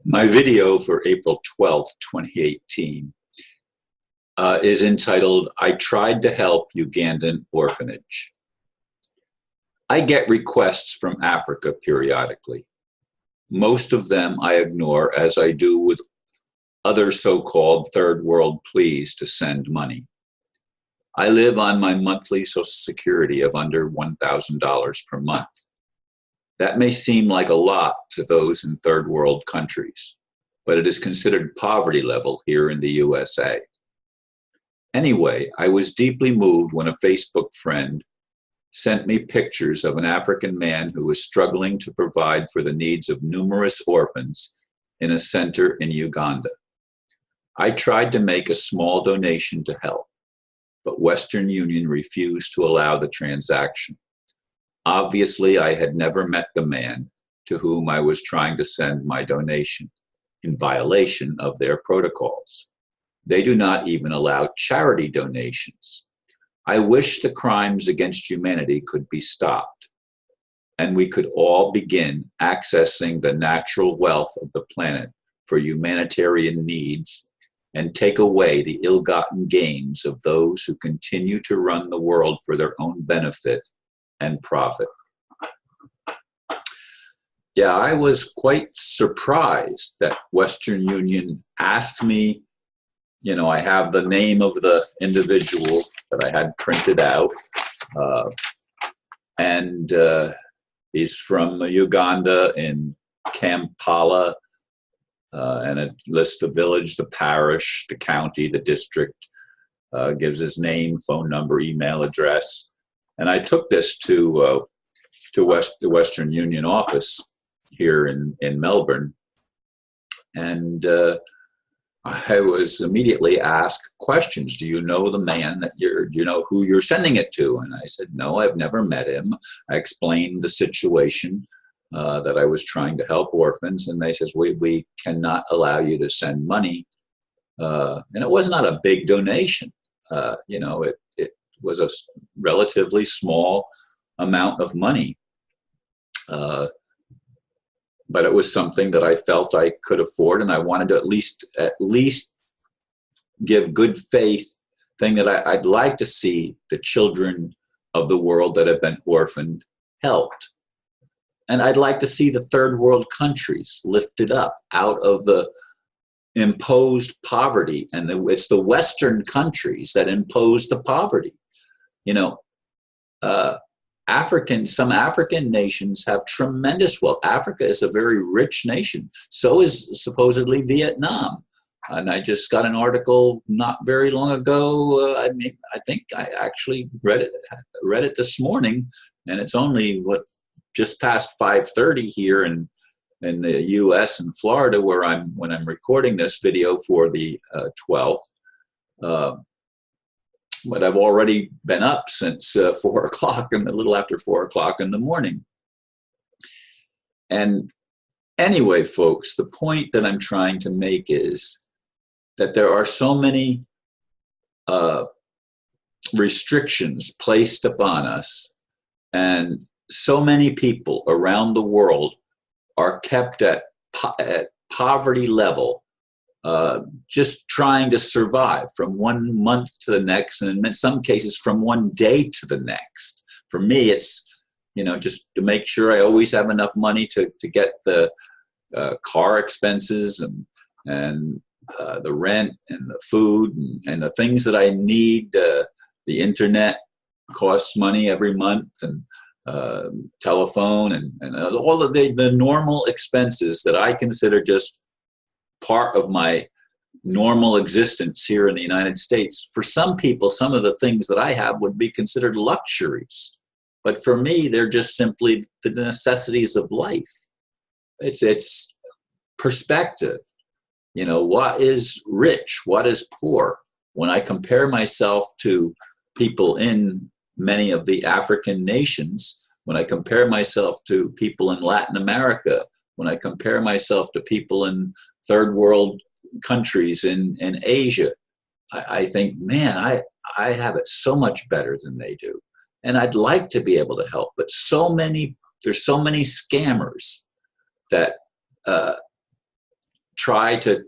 My video for April 12th, 2018 is entitled, I Tried to Help Ugandan Orphanage. I get requests from Africa periodically. Most of them I ignore, as I do with other so-called third world pleas to send money. I live on my monthly Social Security of under $1,000 per month. That may seem like a lot to those in third world countries, but it is considered poverty level here in the USA. Anyway, I was deeply moved when a Facebook friend sent me pictures of an African man who was struggling to provide for the needs of numerous orphans in a center in Uganda. I tried to make a small donation to help, but Western Union refused to allow the transaction. Obviously, I had never met the man to whom I was trying to send my donation, in violation of their protocols. They do not even allow charity donations. I wish the crimes against humanity could be stopped, and we could all begin accessing the natural wealth of the planet for humanitarian needs and take away the ill-gotten gains of those who continue to run the world for their own benefit and profit. Yeah, I was quite surprised that Western Union asked me, you know, I have the name of the individual that I had printed out, and he's from Uganda in Kampala, and it lists the village, the parish, the county, the district, gives his name, phone number, email address. And I took this to the Western Union office here in Melbourne, and I was immediately asked questions. Do you know the man that do you know who you're sending it to? And I said, no, I've never met him. I explained the situation, that I was trying to help orphans, and they says, we cannot allow you to send money. And it was not a big donation. You know, it was a relatively small amount of money. But it was something that I felt I could afford, and I wanted to at least give good faith thing that I'd like to see the children of the world that have been orphaned helped. And I'd like to see the third world countries lifted up out of the imposed poverty, and it's the Western countries that impose the poverty. You know, some African nations have tremendous wealth. Africa is a very rich nation. So is supposedly Vietnam. And I just got an article not very long ago. I think I actually read it this morning, and it's only just past 5:30 here in the U.S. and Florida, when I'm recording this video for the 12th. But I've already been up since 4 o'clock, and a little after 4 o'clock in the morning. And anyway, folks, the point that I'm trying to make is that there are so many restrictions placed upon us, and so many people around the world are kept at poverty level, just trying to survive from one month to the next, and in some cases from one day to the next. For me, it's, you know, just to make sure I always have enough money to get the car expenses and the rent and the food and the things that I need. The internet costs money every month, and telephone and all of the normal expenses that I consider just part of my normal existence here in the United States. For some people, some of the things that I have would be considered luxuries. But for me, they're just simply the necessities of life. It's perspective. You know, what is rich? What is poor? When I compare myself to people in many of the African nations, when I compare myself to people in Latin America, when I compare myself to people in third world countries in Asia, I think, man, I have it so much better than they do. And I'd like to be able to help, but there's so many scammers that try to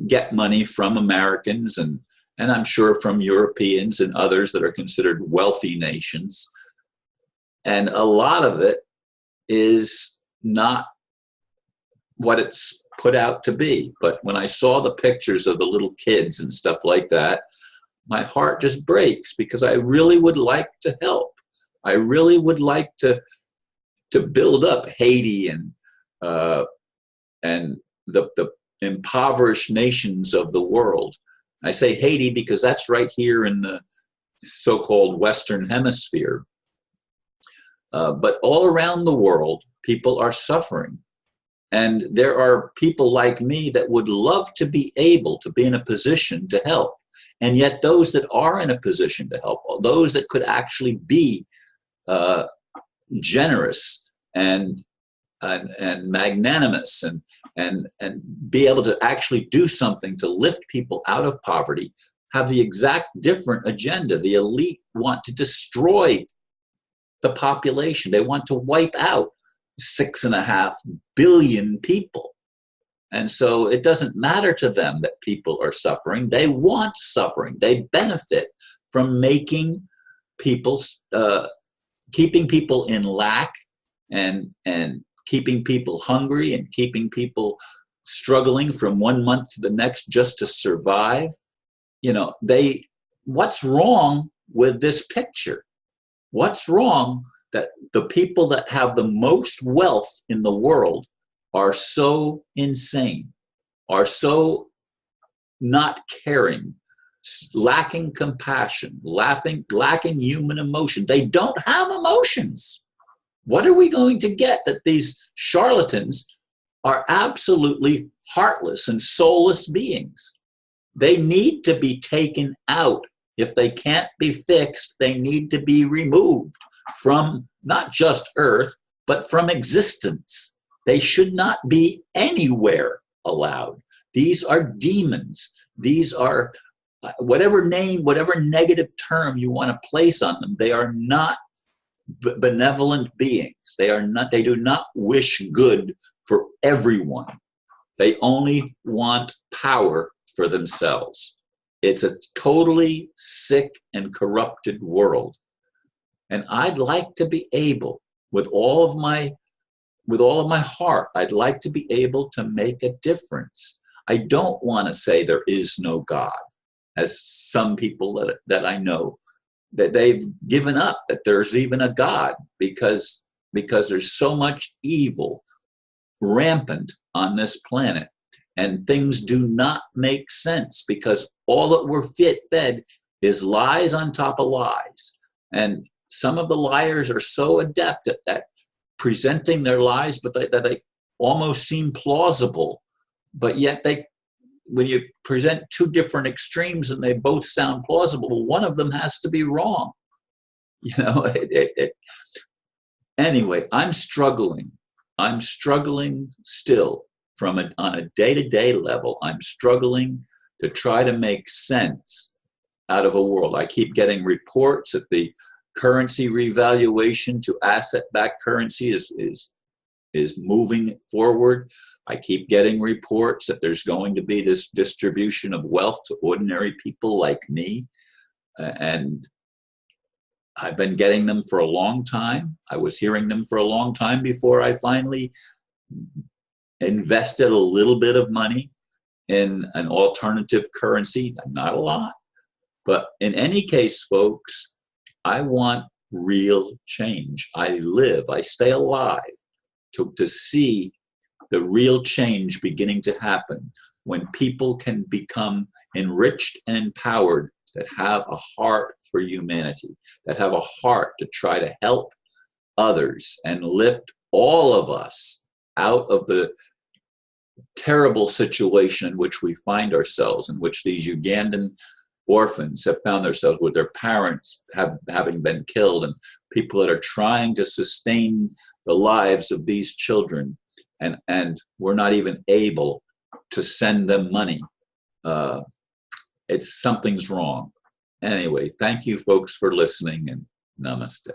get money from Americans and I'm sure from Europeans and others that are considered wealthy nations. And a lot of it is not what it's put out to be. But when I saw the pictures of the little kids and stuff like that, my heart just breaks, because I really would like to help. I really would like to build up Haiti and the impoverished nations of the world. I say Haiti because that's right here in the so-called Western Hemisphere. But all around the world, people are suffering. And there are people like me that would love to be able to be in a position to help. And yet those that are in a position to help, those that could actually be generous and magnanimous and be able to actually do something to lift people out of poverty, have the exact different agenda. The elite want to destroy the population. They want to wipe out 6.5 billion people. And so it doesn't matter to them that people are suffering. They want suffering. They benefit from making people, keeping people in lack and keeping people hungry and keeping people struggling from one month to the next just to survive. You know, what's wrong with this picture? What's wrong that the people that have the most wealth in the world are so insane, are so not caring, lacking compassion, lacking human emotion? They don't have emotions. What are we going to get that these charlatans are absolutely heartless and soulless beings? They need to be taken out. If they can't be fixed, they need to be removed from not just Earth, but from existence. They should not be anywhere allowed. These are demons. These are, whatever name, whatever negative term you want to place on them, they are not benevolent beings. They do not wish good for everyone. They only want power for themselves. It's a totally sick and corrupted world. And I'd like to be able, with all of my heart, I'd like to be able to make a difference. I don't want to say there is no God, as some people that I know, that they've given up that there's even a God, because there's so much evil rampant on this planet, and things do not make sense, because all that we're fed is lies on top of lies. And some of the liars are so adept at presenting their lies, but that they almost seem plausible, but yet when you present two different extremes and they both sound plausible, one of them has to be wrong. You know, anyway, I'm struggling still on a day-to-day level. I'm struggling to try to make sense out of a world. I keep getting reports that the currency revaluation to asset-backed currency is moving forward. I keep getting reports that there's going to be this distribution of wealth to ordinary people like me. And I've been getting them for a long time. I was hearing them for a long time before I finally invested a little bit of money in an alternative currency. Not a lot. But in any case, folks, I want real change. I stay alive to see the real change beginning to happen when people can become enriched and empowered, that have a heart for humanity, that have a heart to try to help others and lift all of us out of the terrible situation in which we find ourselves, in which these Ugandan orphans have found themselves, with their parents having been killed, and people that are trying to sustain the lives of these children, and we're not even able to send them money. Something's wrong. Anyway, thank you folks for listening, and namaste.